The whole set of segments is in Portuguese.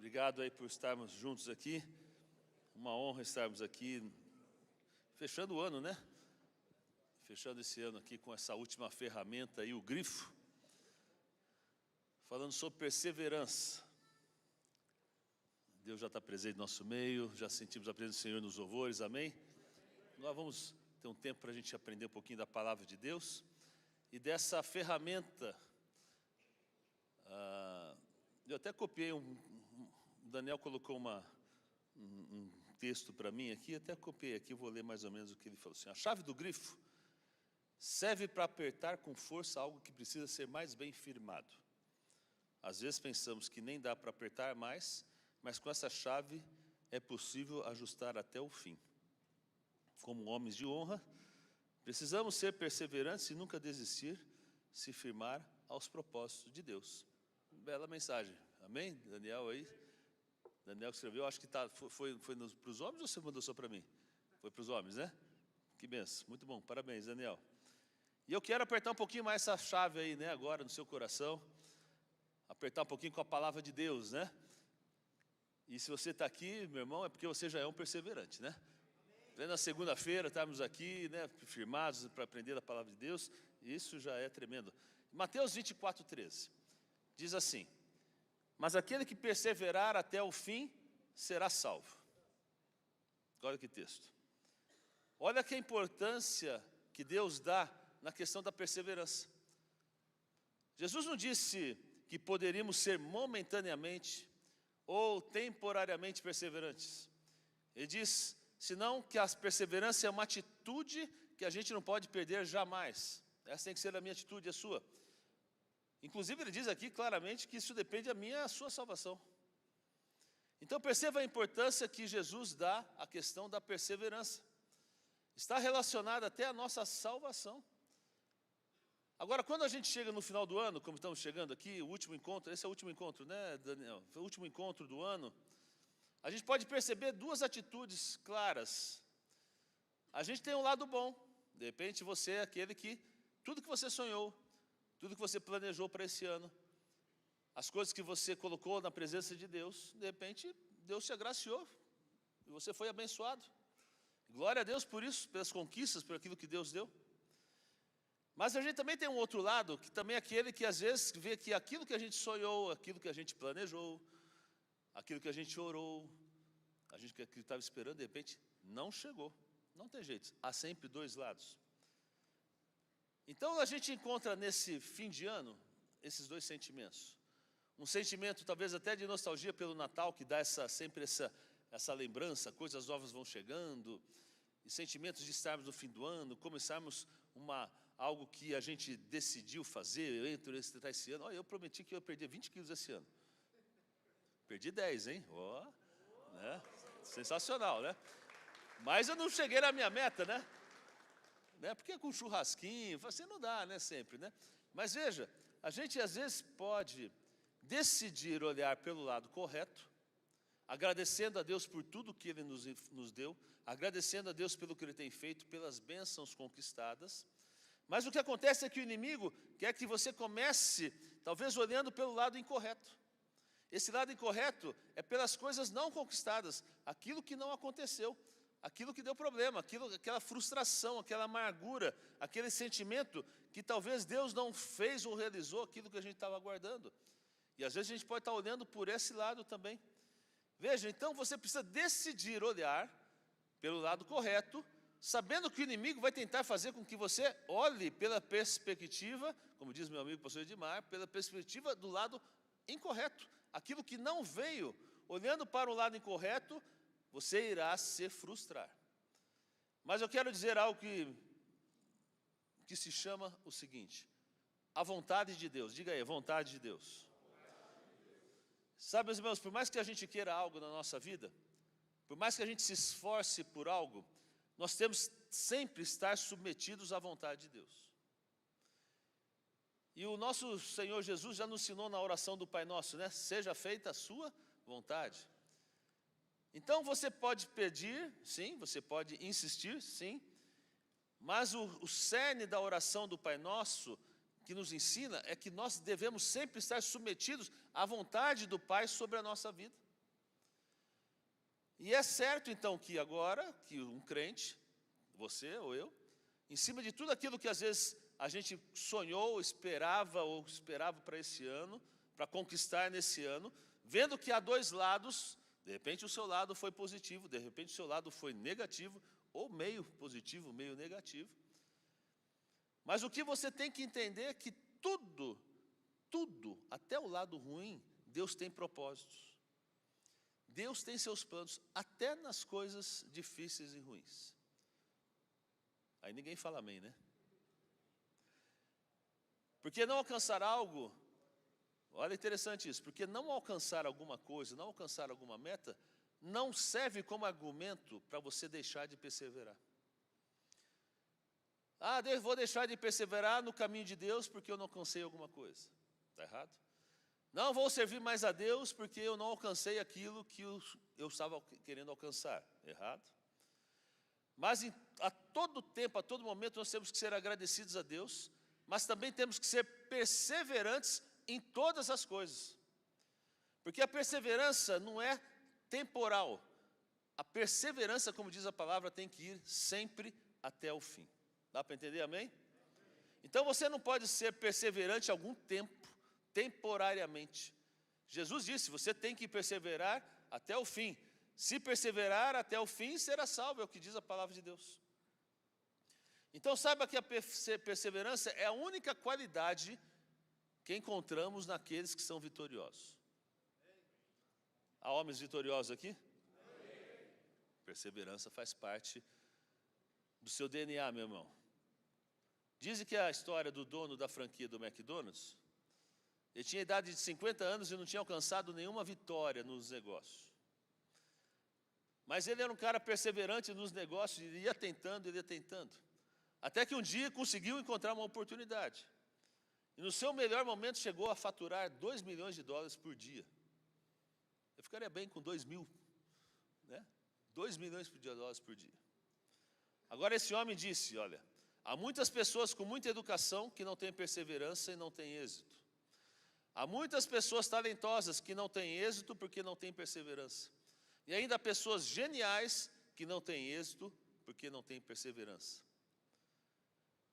Obrigado aí por estarmos juntos aqui. Uma honra estarmos aqui, fechando o ano, né? Fechando esse ano aqui com essa última ferramenta aí, o grifo. Falando sobre perseverança. Deus já está presente no nosso meio, já sentimos a presença do Senhor nos louvores, amém? Nós vamos ter um tempo para a gente aprender um pouquinho da palavra de Deus. E dessa ferramenta, eu até copiei o Daniel colocou um texto para mim aqui, até copiei aqui, vou ler mais ou menos o que ele falou assim. A chave do grifo serve para apertar com força algo que precisa ser mais bem firmado. Às vezes pensamos que nem dá para apertar mais, mas com essa chave é possível ajustar até o fim. Como homens de honra, precisamos ser perseverantes e nunca desistir, se firmar aos propósitos de Deus. Bela mensagem, amém? Daniel aí, Daniel que escreveu, acho que foi para os homens ou você mandou só para mim? Foi para os homens, né? Que benção, muito bom, parabéns, Daniel. E eu quero apertar um pouquinho mais essa chave aí, né, agora no seu coração, apertar um pouquinho com a palavra de Deus, né? E se você está aqui, meu irmão, é porque você já é um perseverante, né? Na segunda-feira, estamos aqui, né, firmados para aprender a palavra de Deus, isso já é tremendo. Mateus 24:13, diz assim: mas aquele que perseverar até o fim, será salvo. Olha que texto. Olha que importância que Deus dá na questão da perseverança. Jesus não disse que poderíamos ser momentaneamente ou temporariamente perseverantes. Ele diz, senão que a perseverança é uma atitude que a gente não pode perder jamais. Essa tem que ser a minha atitude e a sua. Inclusive ele diz aqui claramente que isso depende da minha e a sua salvação. Então perceba a importância que Jesus dá à questão da perseverança. Está relacionada até a nossa salvação. Agora, quando a gente chega no final do ano, como estamos chegando aqui, o último encontro, esse é o último encontro, né, Daniel? Foi o último encontro do ano. A gente pode perceber duas atitudes claras. A gente tem um lado bom. De repente, você é aquele que, tudo que você sonhou, tudo que você planejou para esse ano, as coisas que você colocou na presença de Deus, de repente, Deus te agraciou e você foi abençoado. Glória a Deus por isso, pelas conquistas, por aquilo que Deus deu. Mas a gente também tem um outro lado, que também é aquele que às vezes vê que aquilo que a gente sonhou, aquilo que a gente planejou, aquilo que a gente orou, a gente que estava esperando, de repente, não chegou. Não tem jeito, há sempre dois lados. Então a gente encontra nesse fim de ano, esses dois sentimentos. Um sentimento talvez até de nostalgia pelo Natal, que dá sempre essa lembrança, coisas novas vão chegando, e sentimentos de estarmos no fim do ano, começarmos algo que a gente decidiu fazer, esse ano. Olha, eu prometi que eu ia perder 20 quilos esse ano. Perdi 10, hein? Ó, né? Sensacional, né? Mas eu não cheguei na minha meta, né? Porque com churrasquinho, assim não dá, né? Sempre, né? Mas veja, a gente às vezes pode decidir olhar pelo lado correto, agradecendo a Deus por tudo que Ele nos deu, agradecendo a Deus pelo que Ele tem feito, pelas bênçãos conquistadas. Mas o que acontece é que o inimigo quer que você comece, talvez olhando pelo lado incorreto. Esse lado incorreto é pelas coisas não conquistadas, aquilo que não aconteceu, aquilo que deu problema, aquela frustração, aquela amargura, aquele sentimento que talvez Deus não fez ou realizou aquilo que a gente estava aguardando. E às vezes a gente pode estar olhando por esse lado também. Veja, então você precisa decidir olhar pelo lado correto, sabendo que o inimigo vai tentar fazer com que você olhe pela perspectiva, como diz meu amigo pastor Edmar, pela perspectiva do lado incorreto. Aquilo que não veio, olhando para o lado incorreto, você irá se frustrar. Mas eu quero dizer algo que se chama o seguinte: a vontade de Deus. Diga aí, a vontade de Deus. Sabe, meus irmãos, por mais que a gente queira algo na nossa vida, por mais que a gente se esforce por algo, nós temos sempre estar submetidos à vontade de Deus. E o nosso Senhor Jesus já nos ensinou na oração do Pai Nosso, né? Seja feita a sua vontade. Então você pode pedir, sim, você pode insistir, sim, mas o cerne da oração do Pai Nosso que nos ensina é que nós devemos sempre estar submetidos à vontade do Pai sobre a nossa vida. E é certo, então, que agora, que um crente, você ou eu, em cima de tudo aquilo que às vezes a gente sonhou, ou esperava para esse ano, para conquistar nesse ano, vendo que há dois lados, de repente o seu lado foi positivo, de repente o seu lado foi negativo, ou meio positivo, meio negativo. Mas o que você tem que entender é que tudo, até o lado ruim, Deus tem propósitos. Deus tem seus planos, até nas coisas difíceis e ruins. Aí ninguém fala amém, né? Porque não alcançar algo, olha interessante isso, porque não alcançar alguma coisa, não alcançar alguma meta, não serve como argumento para você deixar de perseverar. Ah, eu vou deixar de perseverar no caminho de Deus porque eu não alcancei alguma coisa. Está errado? Não vou servir mais a Deus porque eu não alcancei aquilo que eu estava querendo alcançar. Errado? Mas a todo tempo, a todo momento, nós temos que ser agradecidos a Deus, mas também temos que ser perseverantes em todas as coisas. Porque a perseverança não é temporal. A perseverança, como diz a palavra, tem que ir sempre até o fim. Dá para entender, amém? Então você não pode ser perseverante algum tempo, temporariamente. Jesus disse, você tem que perseverar até o fim. Se perseverar até o fim, será salvo, é o que diz a palavra de Deus. Então saiba que a perseverança é a única qualidade que encontramos naqueles que são vitoriosos. Há homens vitoriosos aqui? Perseverança faz parte do seu DNA, meu irmão. Dizem que a história do dono da franquia do McDonald's, ele tinha idade de 50 anos e não tinha alcançado nenhuma vitória nos negócios. Mas ele era um cara perseverante nos negócios, ele ia tentando. Até que um dia conseguiu encontrar uma oportunidade. E no seu melhor momento chegou a faturar $2 milhões por dia. Eu ficaria bem com 2 mil, né? $2 milhões por dia. Agora esse homem disse, olha, há muitas pessoas com muita educação que não têm perseverança e não têm êxito. Há muitas pessoas talentosas que não têm êxito porque não têm perseverança. E ainda há pessoas geniais que não têm êxito porque não têm perseverança.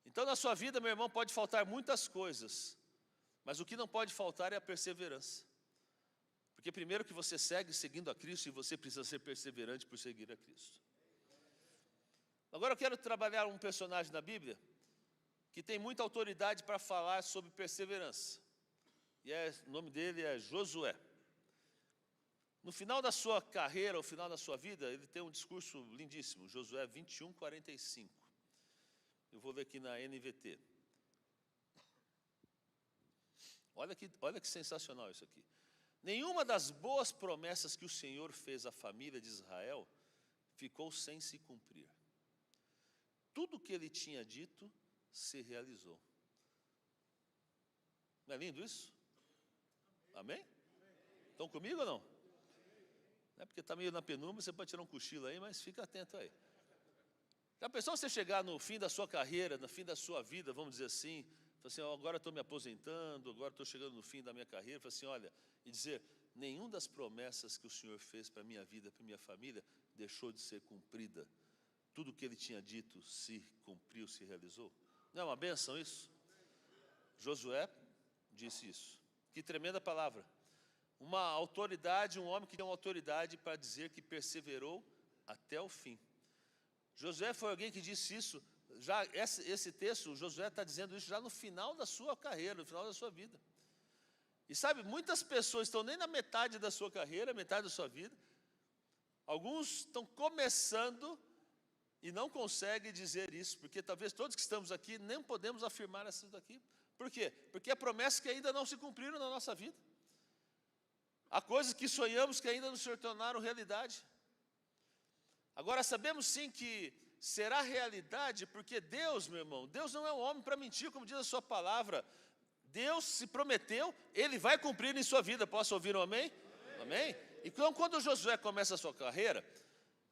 Então na sua vida, meu irmão, pode faltar muitas coisas, mas o que não pode faltar é a perseverança. Porque primeiro que você segue seguindo a Cristo e você precisa ser perseverante por seguir a Cristo. Agora eu quero trabalhar um personagem na Bíblia que tem muita autoridade para falar sobre perseverança. E o nome dele é Josué. No final da sua carreira, ao final da sua vida, ele tem um discurso lindíssimo, Josué 21:45. Eu vou ler aqui na NVT. Olha que sensacional isso aqui. Nenhuma das boas promessas que o Senhor fez à família de Israel ficou sem se cumprir. Tudo o que ele tinha dito se realizou. Não é lindo isso? Amém? Estão comigo ou não? Não é porque está meio na penumbra, você pode tirar um cochilo aí, mas fica atento aí. Já pensou você chegar no fim da sua carreira, no fim da sua vida, vamos dizer assim, agora estou me aposentando, agora estou chegando no fim da minha carreira, assim, olha, e dizer, nenhuma das promessas que o Senhor fez para a minha vida, para a minha família, deixou de ser cumprida. Tudo o que ele tinha dito se cumpriu, se realizou. Não é uma bênção isso? Josué disse isso. Que tremenda palavra. Uma autoridade, um homem que tem uma autoridade para dizer que perseverou até o fim. Josué foi alguém que disse isso, já esse texto, Josué está dizendo isso já no final da sua carreira, no final da sua vida. E sabe, muitas pessoas estão nem na metade da sua carreira, metade da sua vida. Alguns estão começando e não conseguem dizer isso, porque talvez todos que estamos aqui nem podemos afirmar isso daqui. Por quê? Porque há promessas que ainda não se cumpriram na nossa vida. Há coisas que sonhamos que ainda não se tornaram realidade. Agora sabemos sim que será realidade, porque Deus, meu irmão, Deus não é um homem para mentir, como diz a sua palavra. Deus se prometeu, Ele vai cumprir em sua vida. Posso ouvir um amém? Amém? Então quando Josué começa a sua carreira,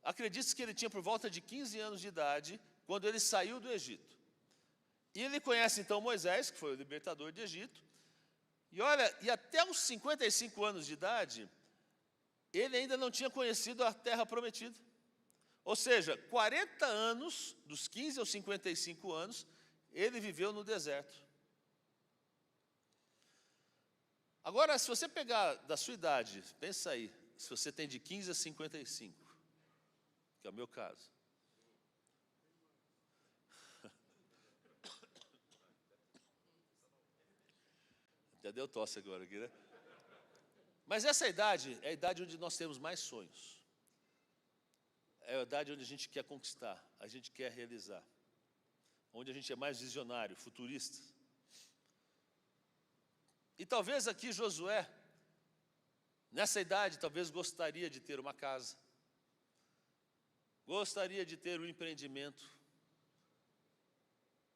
acredite-se que ele tinha por volta de 15 anos de idade, quando ele saiu do Egito. E ele conhece então Moisés, que foi o libertador de Egito. E olha, e até os 55 anos de idade, ele ainda não tinha conhecido a terra prometida. Ou seja, 40 anos, dos 15 aos 55 anos, ele viveu no deserto. Agora, se você pegar da sua idade, pensa aí, se você tem de 15 a 55, que é o meu caso. Já deu tosse agora aqui, né? Mas essa idade é a idade onde nós temos mais sonhos. É a idade onde a gente quer conquistar, a gente quer realizar. Onde a gente é mais visionário, futurista. E talvez aqui Josué, nessa idade, talvez gostaria de ter uma casa. Gostaria de ter um empreendimento.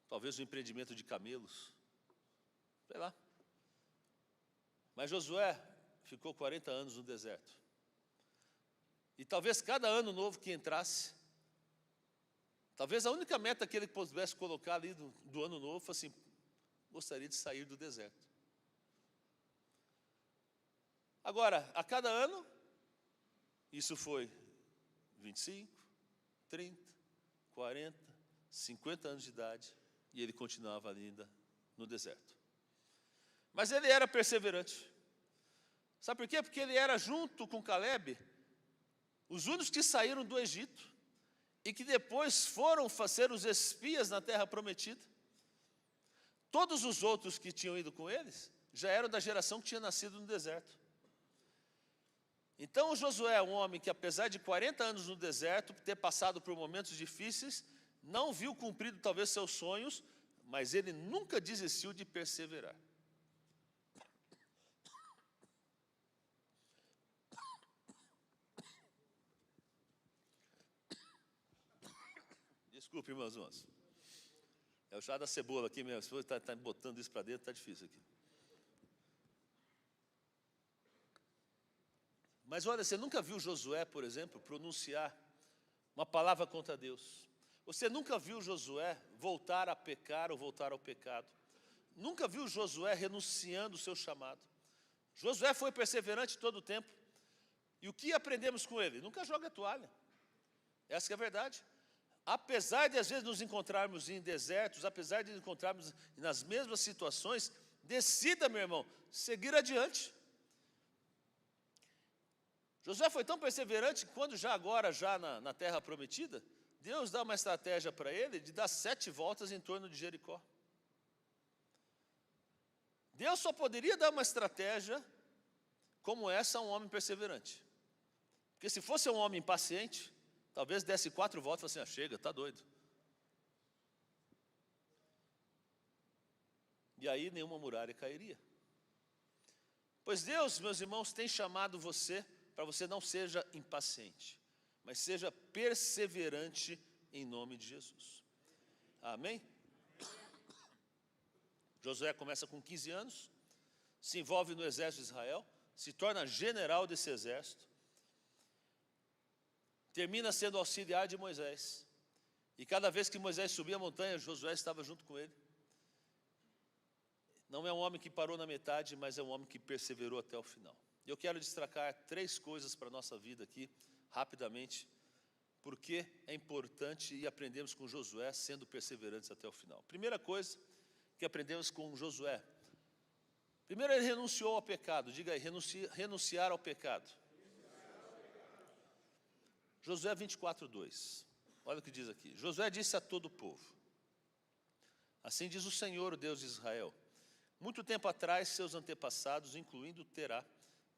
Talvez um empreendimento de camelos. Sei lá. Mas Josué ficou 40 anos no deserto. E talvez cada ano novo que entrasse, talvez a única meta que ele pudesse colocar ali do ano novo fosse assim: gostaria de sair do deserto. Agora, a cada ano, isso foi 25, 30, 40, 50 anos de idade, e ele continuava ainda no deserto. Mas ele era perseverante. Sabe por quê? Porque ele era, junto com Caleb, os únicos que saíram do Egito e que depois foram ser os espias na terra prometida. Todos os outros que tinham ido com eles já eram da geração que tinha nascido no deserto. Então Josué é um homem que, apesar de 40 anos no deserto, ter passado por momentos difíceis, não viu cumprido talvez seus sonhos, mas ele nunca desistiu de perseverar. Desculpe, irmãos. É o chá da cebola aqui mesmo. Se você está botando isso para dentro, está difícil aqui. Mas olha, você nunca viu Josué, por exemplo, pronunciar uma palavra contra Deus. Você nunca viu Josué voltar a pecar ou voltar ao pecado. Nunca viu Josué renunciando o seu chamado. Josué foi perseverante todo o tempo. E o que aprendemos com ele? Nunca joga a toalha. Essa que é a verdade. Apesar de às vezes nos encontrarmos em desertos, apesar de nos encontrarmos nas mesmas situações, decida, meu irmão, seguir adiante. Josué foi tão perseverante que quando já na terra prometida, Deus dá uma estratégia para ele de dar 7 voltas em torno de Jericó. Deus só poderia dar uma estratégia como essa a um homem perseverante. Porque se fosse um homem impaciente, talvez desse 4 voltas e falasse assim: chega, está doido. E aí nenhuma muralha cairia. Pois Deus, meus irmãos, tem chamado você para você não seja impaciente, mas seja perseverante em nome de Jesus. Amém? Josué começa com 15 anos, se envolve no exército de Israel, se torna general desse exército, termina sendo auxiliar de Moisés. E cada vez que Moisés subia a montanha, Josué estava junto com ele. Não é um homem que parou na metade, mas é um homem que perseverou até o final. E eu quero destacar 3 coisas para a nossa vida aqui, rapidamente, porque é importante e aprendemos com Josué sendo perseverantes até o final. Primeira coisa que aprendemos com Josué. Primeiro, ele renunciou ao pecado. Diga aí, renunciar ao pecado. Josué 24:2. Olha o que diz aqui. Josué disse a todo o povo: assim diz o Senhor, o Deus de Israel: muito tempo atrás, seus antepassados, incluindo Terá,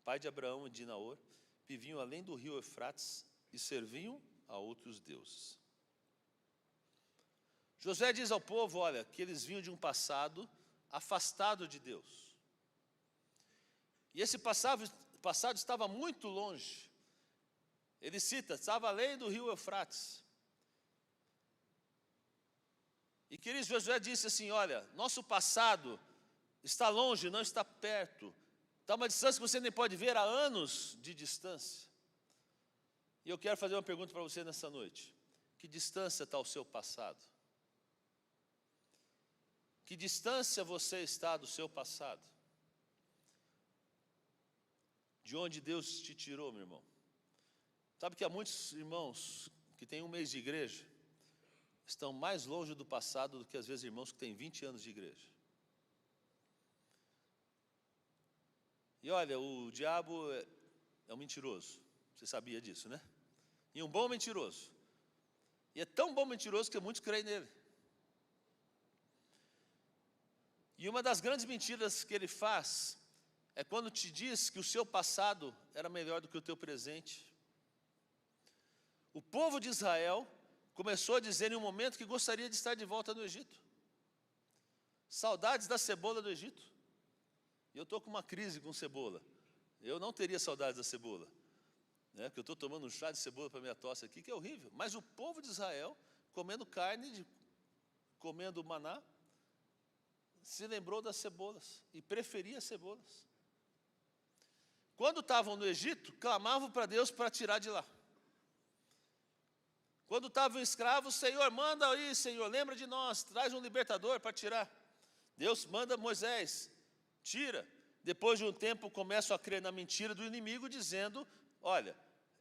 pai de Abraão e de Naor, viviam além do rio Eufrates e serviam a outros deuses. Josué diz ao povo, olha, que eles vinham de um passado afastado de Deus. E esse passado estava muito longe. Ele cita, estava além do rio Eufrates. E queridos, Josué disse assim, olha, nosso passado está longe, não está perto. Está uma distância que você nem pode ver há anos de distância. E eu quero fazer uma pergunta para você nessa noite. Que distância está o seu passado? Que distância você está do seu passado? de onde Deus te tirou, meu irmão. Sabe que há muitos irmãos que têm um mês de igreja, estão mais longe do passado do que às vezes irmãos que têm 20 anos de igreja. E olha, o diabo é um mentiroso, você sabia disso, né? E um bom mentiroso. E é tão bom mentiroso que muitos creem nele. E uma das grandes mentiras que ele faz é quando te diz que o seu passado era melhor do que o teu presente. O povo de Israel começou a dizer em um momento que gostaria de estar de volta no Egito. Saudades da cebola do Egito. E eu estou com uma crise com cebola. Eu não teria saudades da cebola, né? Porque eu estou tomando um chá de cebola para minha tosse aqui, que é horrível. Mas o povo de Israel, comendo carne, comendo maná, se lembrou das cebolas e preferia as cebolas. Quando estavam no Egito, clamavam para Deus para tirar de lá. Quando estavam escravos, Senhor, manda aí, Senhor, lembra de nós, traz um libertador para tirar. Deus manda Moisés, tira. Depois de um tempo, começam a crer na mentira do inimigo, dizendo, olha,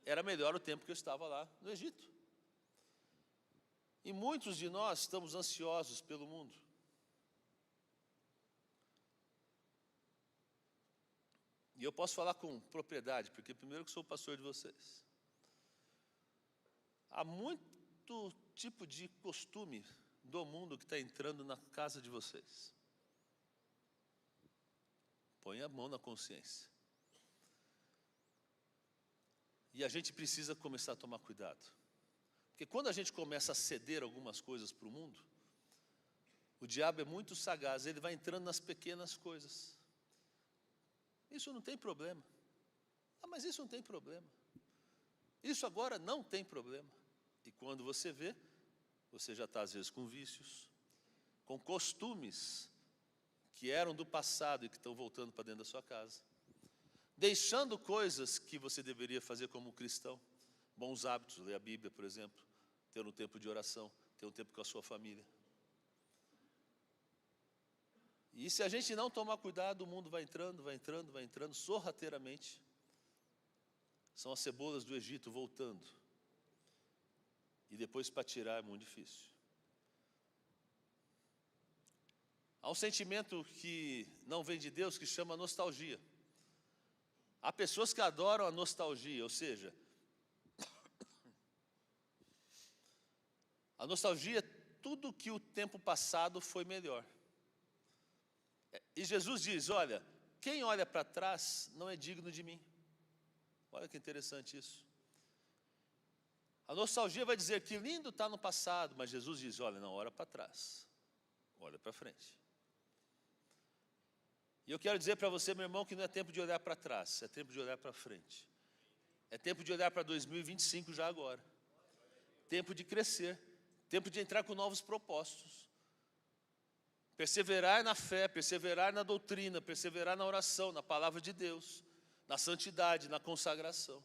era melhor o tempo que eu estava lá no Egito. E muitos de nós estamos ansiosos pelo mundo. E eu posso falar com propriedade, porque primeiro que sou pastor de vocês. Há muito tipo de costume do mundo que está entrando na casa de vocês. Põe a mão na consciência. E a gente precisa começar a tomar cuidado. Porque quando a gente começa a ceder algumas coisas para o mundo, o diabo é muito sagaz, ele vai entrando nas pequenas coisas. Isso não tem problema. Ah, mas isso não tem problema. Isso agora não tem problema. E quando você vê, você já está às vezes com vícios, com costumes que eram do passado e que estão voltando para dentro da sua casa, deixando coisas que você deveria fazer como cristão, bons hábitos, ler a Bíblia, por exemplo, ter um tempo de oração, ter um tempo com a sua família. E se a gente não tomar cuidado, o mundo vai entrando, sorrateiramente. São as cebolas do Egito voltando. E depois para tirar é muito difícil. Há um sentimento que não vem de Deus, que chama nostalgia. Há pessoas que adoram a nostalgia, ou seja, a nostalgia é tudo que o tempo passado foi melhor. E Jesus diz, olha, quem olha para trás não é digno de mim. Olha que interessante isso. A nostalgia vai dizer que lindo está no passado, mas Jesus diz, olha, não, olha para trás, olha para frente. E eu quero dizer para você, meu irmão, que não é tempo de olhar para trás, é tempo de olhar para frente. É tempo de olhar para 2025 já agora. Tempo de crescer, tempo de entrar com novos propósitos. Perseverar na fé, perseverar na doutrina, perseverar na oração, na palavra de Deus, na santidade, na consagração.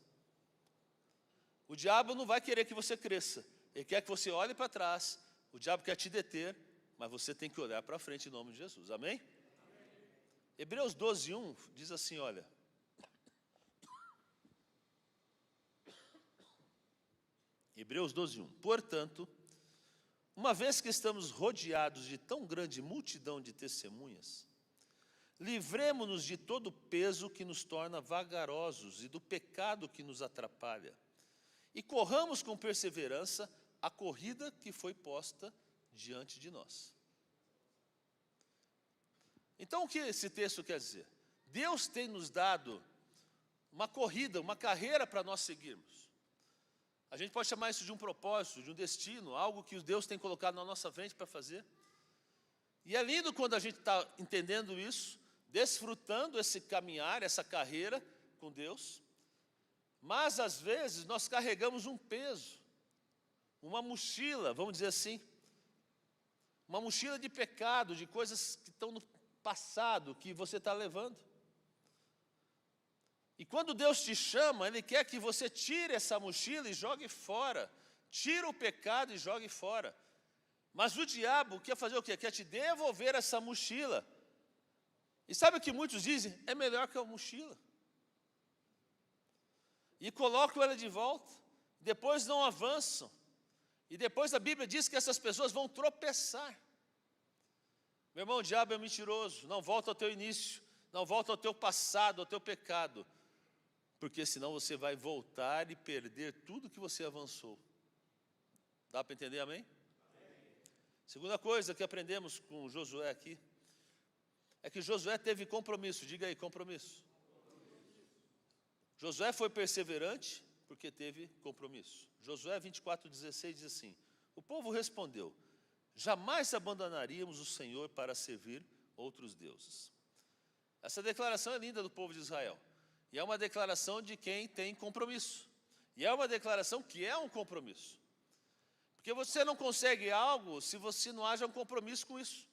O diabo não vai querer que você cresça, ele quer que você olhe para trás. O diabo quer te deter, mas você tem que olhar para frente em nome de Jesus, amém? Hebreus 12:1 diz assim, olha. Hebreus 12:1. Portanto, uma vez que estamos rodeados de tão grande multidão de testemunhas, livremo-nos de todo o peso que nos torna vagarosos e do pecado que nos atrapalha, e corramos com perseverança a corrida que foi posta diante de nós. Então, o que esse texto quer dizer? Deus tem nos dado uma corrida, uma carreira para nós seguirmos. A gente pode chamar isso de um propósito, de um destino, algo que Deus tem colocado na nossa frente para fazer. E é lindo quando a gente está entendendo isso, desfrutando esse caminhar, essa carreira com Deus. Mas, às vezes, nós carregamos um peso, uma mochila, vamos dizer assim, uma mochila de pecado, de coisas que estão no passado, que você está levando. E quando Deus te chama, Ele quer que você tire essa mochila e jogue fora. Tira o pecado e jogue fora. Mas o diabo quer fazer o quê? Quer te devolver essa mochila. E sabe o que muitos dizem? É melhor que a mochila. e colocam ela de volta, depois não avançam, e depois a Bíblia diz que essas pessoas vão tropeçar. Meu irmão, o diabo é mentiroso, não volta ao teu início, não volta ao teu passado, ao teu pecado, porque senão você vai voltar e perder tudo que você avançou. Dá para entender, amém? Segunda coisa que aprendemos com Josué aqui, é que Josué teve compromisso, diga aí, compromisso. Josué foi perseverante porque teve compromisso. Josué 24:16 diz assim: o povo respondeu: jamais abandonaríamos o Senhor para servir outros deuses. Essa declaração é linda do povo de Israel. E é uma declaração de quem tem compromisso. E é uma declaração que é um compromisso. Porque você não consegue algo se você não haja um compromisso com isso.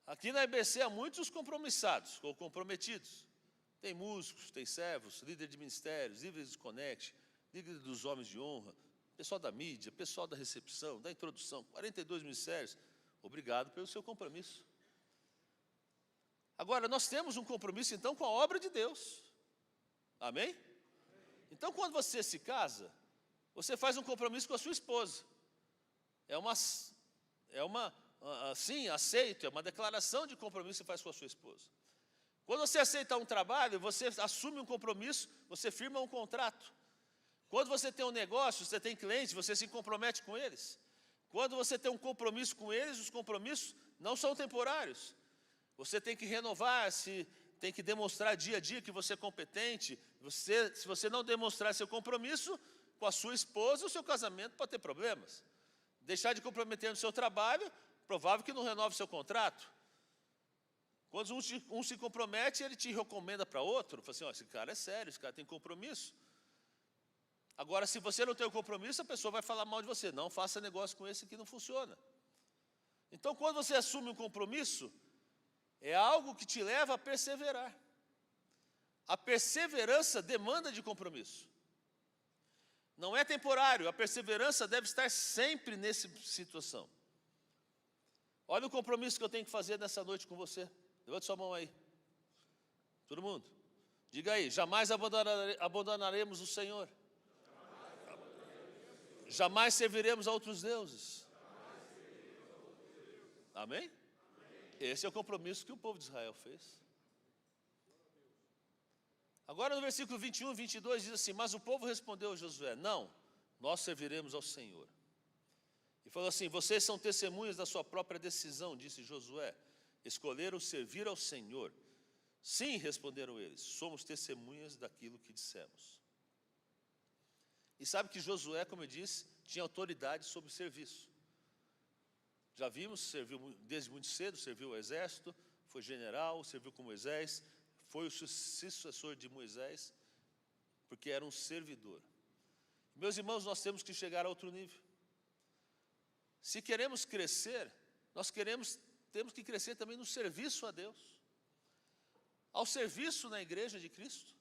Aqui na IBC há muitos compromissados, ou comprometidos. Tem músicos, tem servos, líderes de ministérios, líderes de Connect, líderes dos homens de honra, pessoal da mídia, pessoal da recepção, da introdução, 42 ministérios. Obrigado pelo seu compromisso. Agora, nós temos um compromisso, então, com a obra de Deus. Amém? Então, quando você se casa, você faz um compromisso com a sua esposa. Sim, aceito, é uma declaração de compromisso que você faz com a sua esposa. Quando você aceita um trabalho, você assume um compromisso, você firma um contrato. Quando você tem um negócio, você tem clientes, você se compromete com eles. Quando você tem um compromisso com eles, os compromissos não são temporários. Você tem que renovar, tem que demonstrar dia a dia que você é competente. Se você não demonstrar seu compromisso com a sua esposa, o seu casamento pode ter problemas. Deixar de comprometer no seu trabalho, provável que não renove seu contrato. Quando um se compromete, ele te recomenda para outro. Fala assim, esse cara é sério, esse cara tem compromisso. Agora, se você não tem o compromisso, a pessoa vai falar mal de você. Não faça negócio com esse que não funciona. Então, quando você assume um compromisso, é algo que te leva a perseverar. A perseverança demanda de compromisso. Não é temporário, a perseverança deve estar sempre nessa situação. Olha o compromisso que eu tenho que fazer nessa noite com você. Levante sua mão aí. Todo mundo. Diga aí, jamais abandonaremos o Senhor. Jamais serviremos a outros deuses. Amém? Esse é o compromisso que o povo de Israel fez. Agora no versículo 21 e 22 diz assim: mas o povo respondeu a Josué: não, nós serviremos ao Senhor. E falou assim: vocês são testemunhas da sua própria decisão, disse Josué. Escolheram servir ao Senhor. Sim, responderam eles, somos testemunhas daquilo que dissemos. E sabe que Josué, como eu disse, tinha autoridade sobre o serviço. Já vimos, serviu desde muito cedo, serviu ao exército, foi general, serviu com Moisés, foi o sucessor de Moisés, porque era um servidor. Meus irmãos, nós temos que chegar a outro nível. Se queremos crescer, temos que crescer também no serviço a Deus, ao serviço na igreja de Cristo.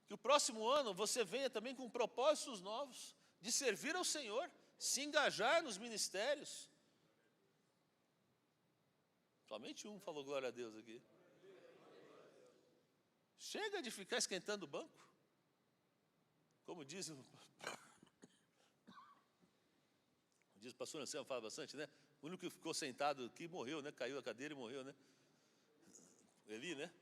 Que o próximo ano você venha também com propósitos novos, de servir ao Senhor, se engajar nos ministérios. Somente um falou glória a Deus aqui. Chega de ficar esquentando o banco. Como diz o pastor Anselmo, fala bastante, né? O único que ficou sentado aqui morreu, né? Caiu a cadeira e morreu, né? Eli, né?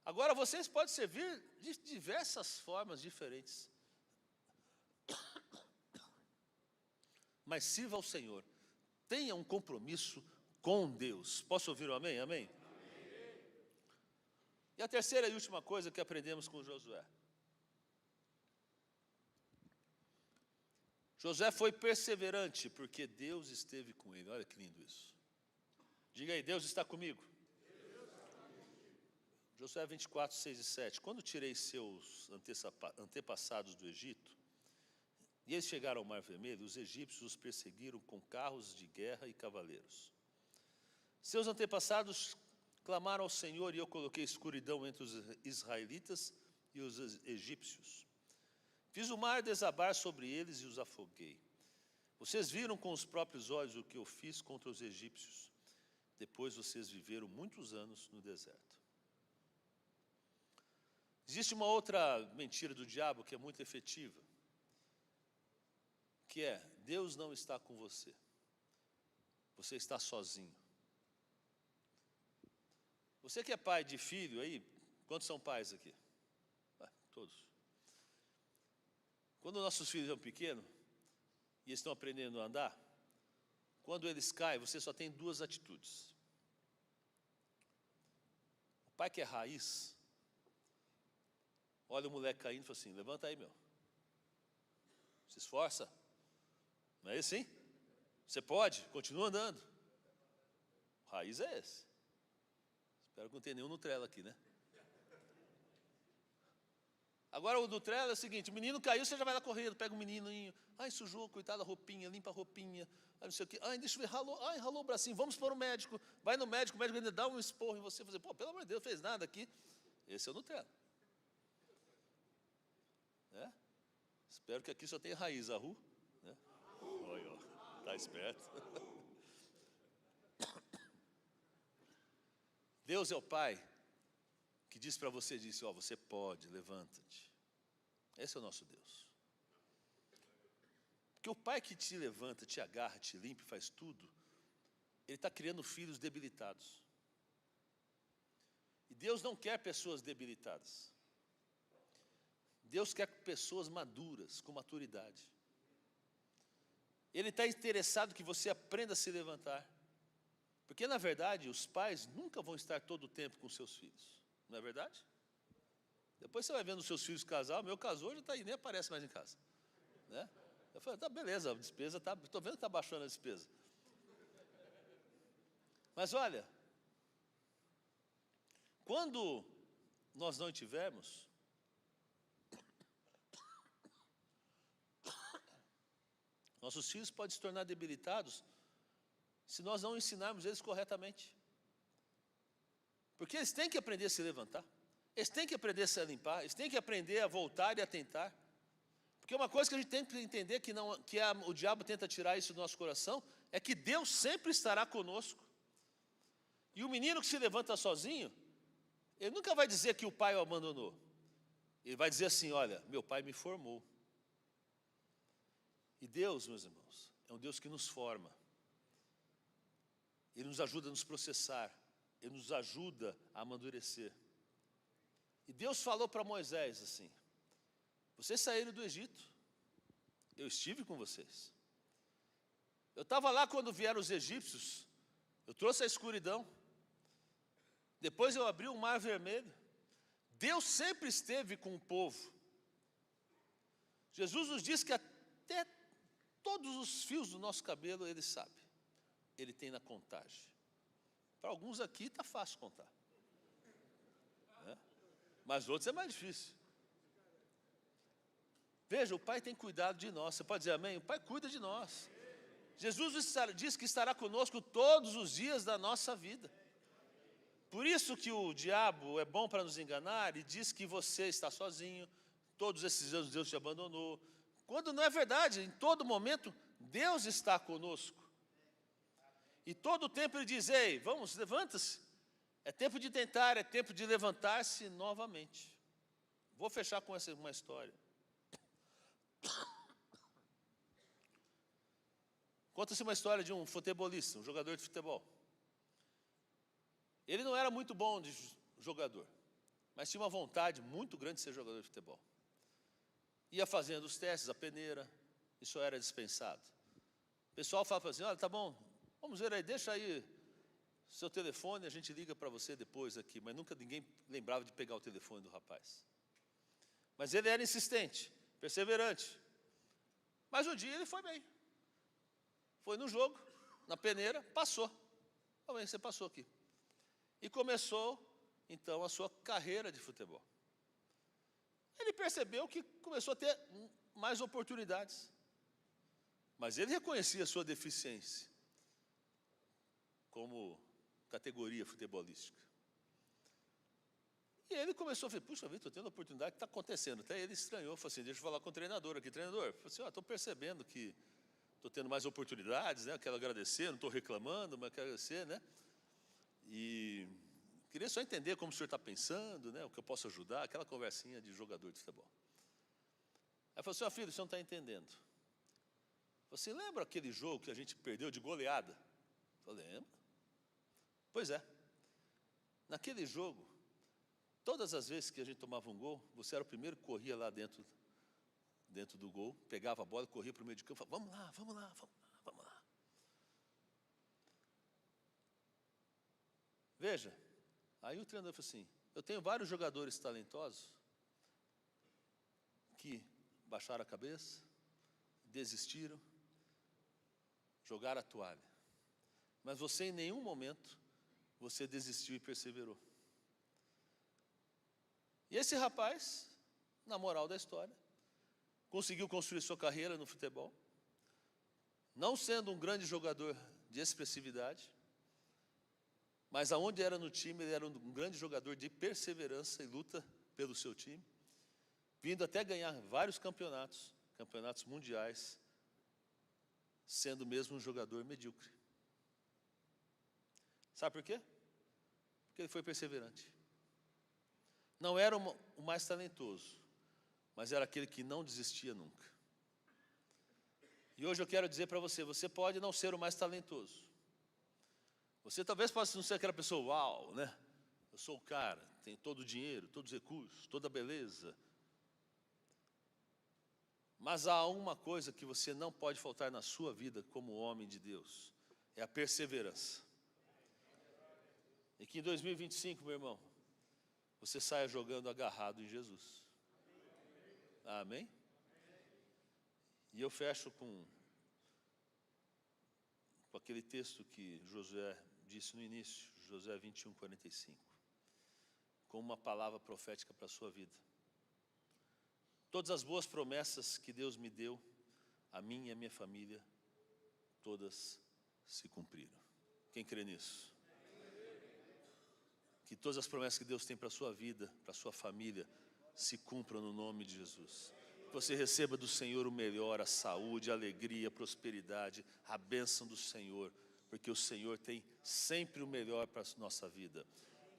Agora vocês podem servir de diversas formas diferentes. Mas sirva ao Senhor. Tenha um compromisso com Deus. Posso ouvir um amém? Amém? Amém. E a terceira e última coisa que aprendemos com Josué. Josué foi perseverante porque Deus esteve com ele. Olha que lindo isso. Diga aí, Deus está comigo. Josué 24, 6 e 7. Quando tirei seus antepassados do Egito, e eles chegaram ao Mar Vermelho, os egípcios os perseguiram com carros de guerra e cavaleiros. Seus antepassados clamaram ao Senhor e eu coloquei escuridão entre os israelitas e os egípcios. Fiz o mar desabar sobre eles e os afoguei. Vocês viram com os próprios olhos o que eu fiz contra os egípcios. Depois vocês viveram muitos anos no deserto. Existe uma outra mentira do diabo que é muito efetiva, que é: Deus não está com você, você está sozinho. Você que é pai de filho aí, quantos são pais aqui? Todos. Quando nossos filhos são pequenos e estão aprendendo a andar, quando eles caem, você só tem duas atitudes. O pai que é raiz, olha o moleque caindo e fala assim: levanta aí, meu. Se esforça. Não é isso, hein? Você pode, continua andando. O raiz é esse. Espero que não tenha nenhum Nutrela aqui, né? Agora o Nutrela é o seguinte: o menino caiu, você já vai lá correndo, pega o menininho. Ai, sujou, coitado, a roupinha, limpa a roupinha. Ai, não sei o quê. Ai, deixa eu ver, ralou o bracinho, vamos para o médico. Vai no médico, o médico ainda dá um esporro em você. Você, pô, pelo amor de Deus, fez nada aqui. Esse é o Nutrela. É? Espero que aqui só tenha raiz, a rua. Né? Olha, ó, tá esperto. Deus é o Pai que diz para você, disse: ó, você pode, levanta-te. Esse é o nosso Deus. Porque o Pai que te levanta, te agarra, te limpa e faz tudo, Ele está criando filhos debilitados. E Deus não quer pessoas debilitadas. Deus quer pessoas maduras, com maturidade. Ele está interessado que você aprenda a se levantar. Porque, na verdade, os pais nunca vão estar todo o tempo com seus filhos. Não é verdade? Depois você vai vendo os seus filhos casar. O meu casou, já está aí, nem aparece mais em casa. Né? Eu falei: tá, beleza, a despesa está... Estou vendo que está baixando a despesa. Mas olha, quando nós não tivermos, nossos filhos podem se tornar debilitados se nós não ensinarmos eles corretamente. Porque eles têm que aprender a se levantar, eles têm que aprender a se limpar, eles têm que aprender a voltar e a tentar. Porque uma coisa que a gente tem que entender, o diabo tenta tirar isso do nosso coração, é que Deus sempre estará conosco. E o menino que se levanta sozinho, ele nunca vai dizer que o pai o abandonou. Ele vai dizer assim: olha, meu pai me formou. E Deus, meus irmãos, é um Deus que nos forma. Ele nos ajuda a nos processar. Ele nos ajuda a amadurecer. E Deus falou para Moisés assim: vocês saíram do Egito, eu estive com vocês. Eu estava lá quando vieram os egípcios, eu trouxe a escuridão. Depois eu abri o mar vermelho. Deus sempre esteve com o povo. Jesus nos diz que até todos os fios do nosso cabelo Ele sabe. Ele tem na contagem. Para alguns aqui está fácil contar, né? Mas outros é mais difícil. Veja, o Pai tem cuidado de nós. Você pode dizer amém? O Pai cuida de nós. Jesus diz que estará conosco todos os dias da nossa vida. Por isso que o diabo é bom para nos enganar e diz que você está sozinho, todos esses anos Deus te abandonou, quando não é verdade. Em todo momento Deus está conosco. E todo o tempo Ele diz: ei, vamos, levanta-se. É tempo de tentar, é tempo de levantar-se novamente. Vou fechar com uma história. Conta-se uma história de um futebolista, um jogador de futebol. Ele não era muito bom de jogador, mas tinha uma vontade muito grande de ser jogador de futebol. Ia fazendo os testes, a peneira, isso era dispensado. O pessoal falava assim: olha, tá bom, vamos ver aí, deixa aí seu telefone, a gente liga para você depois aqui. Mas nunca ninguém lembrava de pegar o telefone do rapaz. Mas ele era insistente, perseverante. Mas um dia ele foi bem. Foi no jogo, na peneira, passou. Bem, você passou aqui. E começou, então, a sua carreira de futebol. Ele percebeu que começou a ter mais oportunidades. Mas ele reconhecia a sua deficiência como categoria futebolística. E ele começou a falar: puxa vida, estou tendo a oportunidade, o que está acontecendo? Até ele estranhou, falou assim: deixa eu falar com o treinador aqui. Treinador, falou assim: estou percebendo que estou tendo mais oportunidades, né? Eu quero agradecer, não estou reclamando, mas quero agradecer, né? E Queria só entender como o senhor está pensando, né? O que eu posso ajudar, aquela conversinha de jogador de futebol. Aí falou assim, filho, você não está entendendo. Você lembra aquele jogo que a gente perdeu de goleada? Eu falei, lembro. Pois é. Naquele jogo, todas as vezes que a gente tomava um gol, você era o primeiro que corria lá dentro do gol, pegava a bola, corria para o meio de campo, falava, vamos lá, vamos lá, vamos lá, vamos lá. Veja, aí o treinador falou assim, eu tenho vários jogadores talentosos que baixaram a cabeça, desistiram, jogaram a toalha. Mas você em nenhum momento, você desistiu e perseverou. E esse rapaz, na moral da história, conseguiu construir sua carreira no futebol, não sendo um grande jogador de expressividade, mas aonde era no time, ele era um grande jogador de perseverança e luta pelo seu time, vindo até ganhar vários campeonatos mundiais, sendo mesmo um jogador medíocre. Sabe por quê? Porque ele foi perseverante. Não era o mais talentoso, mas era aquele que não desistia nunca. E hoje eu quero dizer para você, você pode não ser o mais talentoso. Você talvez possa não ser aquela pessoa, uau, né? Eu sou o cara, tenho todo o dinheiro, todos os recursos, toda a beleza. Mas há uma coisa que você não pode faltar na sua vida como homem de Deus, é a perseverança. E que em 2025, meu irmão, você saia jogando agarrado em Jesus. Amém? E eu fecho com aquele texto que Josué disse no início, Josué 21:45, com uma palavra profética para a sua vida. Todas as boas promessas que Deus me deu, a mim e a minha família, todas se cumpriram. Quem crê nisso? Que todas as promessas que Deus tem para a sua vida, para a sua família, se cumpram no nome de Jesus. Que você receba do Senhor o melhor, a saúde, a alegria, a prosperidade, a bênção do Senhor, porque o Senhor tem sempre o melhor para a nossa vida.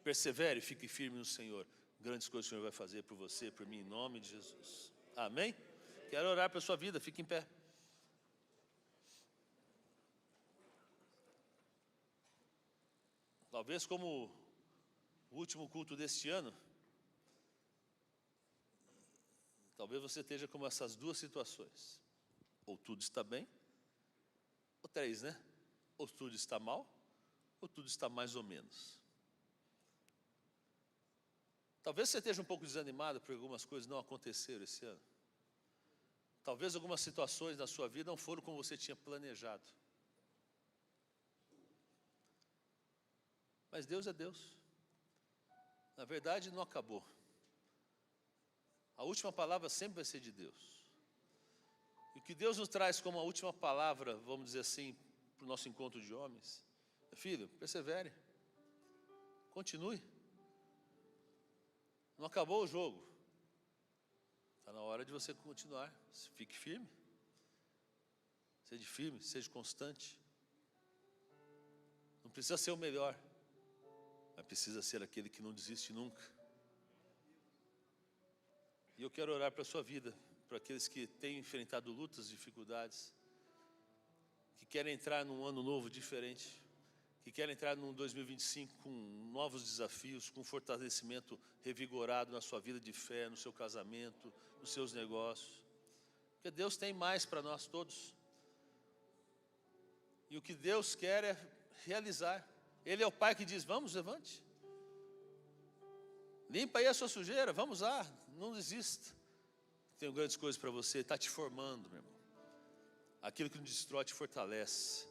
Persevere, fique firme no Senhor. Grandes coisas o Senhor vai fazer por você, por mim, em nome de Jesus. Amém? Quero orar pela sua vida, fique em pé. Talvez como o último culto deste ano, talvez você esteja como essas duas situações. Ou tudo está bem, ou três, né? Ou tudo está mal, ou tudo está mais ou menos. Talvez você esteja um pouco desanimado porque algumas coisas não aconteceram esse ano. Talvez algumas situações na sua vida não foram como você tinha planejado. Mas Deus é Deus. Na verdade, não acabou. A última palavra sempre vai ser de Deus. E o que Deus nos traz como a última palavra, vamos dizer assim, para o nosso encontro de homens, filho, persevere, continue. Não acabou o jogo. Está na hora de você continuar. Fique firme. Seja firme, seja constante. Não precisa ser o melhor, mas precisa ser aquele que não desiste nunca. E eu quero orar para a sua vida, para aqueles que têm enfrentado lutas, dificuldades, que querem entrar num ano novo diferente, que querem entrar num 2025 com novos desafios, com fortalecimento revigorado na sua vida de fé, no seu casamento, nos seus negócios. Porque Deus tem mais para nós todos. E o que Deus quer é realizar. Ele é o Pai que diz, vamos, levante. Limpa aí a sua sujeira, vamos lá, não desista. Tenho grandes coisas para você, está te formando, meu irmão. Aquilo que nos destrói te fortalece.